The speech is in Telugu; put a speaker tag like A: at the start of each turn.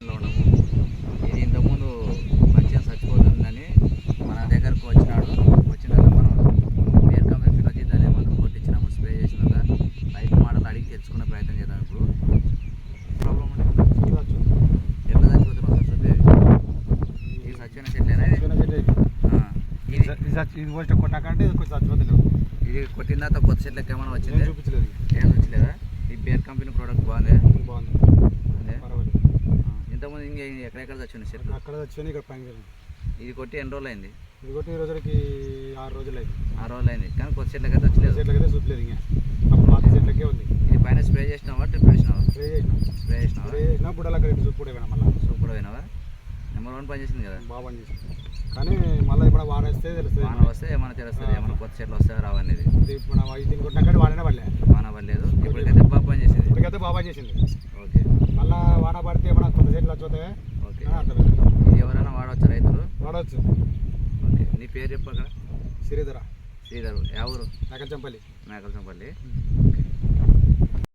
A: ఉన్నాము. ఇది ఇంతకుముందు మంచిగా చచ్చిపోతుందని మన దగ్గరకు వచ్చినాడు. వచ్చినాక మనం వేర్ కంపెనీ ఫిలోజిత్ అనే మందులు కొట్టించినాము. స్ప్రే చేసినాక రైతు మాటలు అడిగి తెలుసుకునే ప్రయత్నం చేద్దాం. ఇప్పుడు ప్రాబ్లం ఎట్లా చచ్చిపోతున్నాం సార్? చెప్పేది ఇది చచ్చిపోయిన చెట్లేనా?
B: ఇది పోస్ట్ కొట్టాకంటే ఇది కొంచెం చచ్చిపోతలేదు.
A: ఇది కొట్టిన తర్వాత కొత్త చెట్లకి ఏమైనా వచ్చింది?
B: చూపించలేదు.
A: ఏం వచ్చిలేదా? ఈ బేర్ కంపెనీ ప్రోడక్ట్ బాగుంది.
B: పర్వాలేదు.
A: ఇంతకుముందు ఇంకా ఎక్కడెక్కడ చచ్చిపోయిన చెట్లు?
B: అక్కడ చచ్చిపోయి ఇక్కడ పైన.
A: ఇది కొట్టి ఎన్ని రోజులు అయింది?
B: ఇది కొట్టి ఈ రోజులకి 6 రోజులు అయింది.
A: 6 రోజులు అయింది. కానీ కొత్త చెట్లకైతే వచ్చలేదు.
B: చెట్లకైతే చూపలేదు. ఇంకా అప్పుడు పాత చెట్లకే ఉంది.
A: ఇది పైన స్ప్రే చేసినావా? డ్రిప్ వేసినావా?
B: స్ప్రే చేసినా బుడ్డలు అక్కడ సూప్ కూడా పోయినా. మళ్ళీ
A: సూప్ కూడా పోయినావా? నెంబర్ 1 పని చేసింది కదా.
B: బాగా పని చేసింది. కానీ మళ్ళీ ఇప్పుడు వాన వస్తే తెలుస్తుంది.
A: వాన వస్తే ఏమైనా తెలుస్తుంది, ఏమైనా కొత్త చెట్లు వస్తాయో రావనేది.
B: మన దీన్ని కొట్టినాక వాడనే పడలే.
A: వాన పడలేదు. ఇప్పటికైతే బాగా పని చేసింది.
B: ఇప్పటికైతే బాగా పని చేసింది.
A: ఓకే.
B: మళ్ళీ వాన పడితే ఏమైనా కొత్త చెట్లు వచ్చుతాయి.
A: ఓకే.
B: అర్థమైంది.
A: ఇది ఎవరైనా వాడవచ్చు రైతులు?
B: వాడవచ్చు.
A: ఓకే. నీ పేరు చెప్పు అక్కడ.
B: శ్రీధర.
A: శ్రీధరు. ఎవరు?
B: మేకల్చంపల్లి.
A: మేకల్చంపల్లి. ఓకే.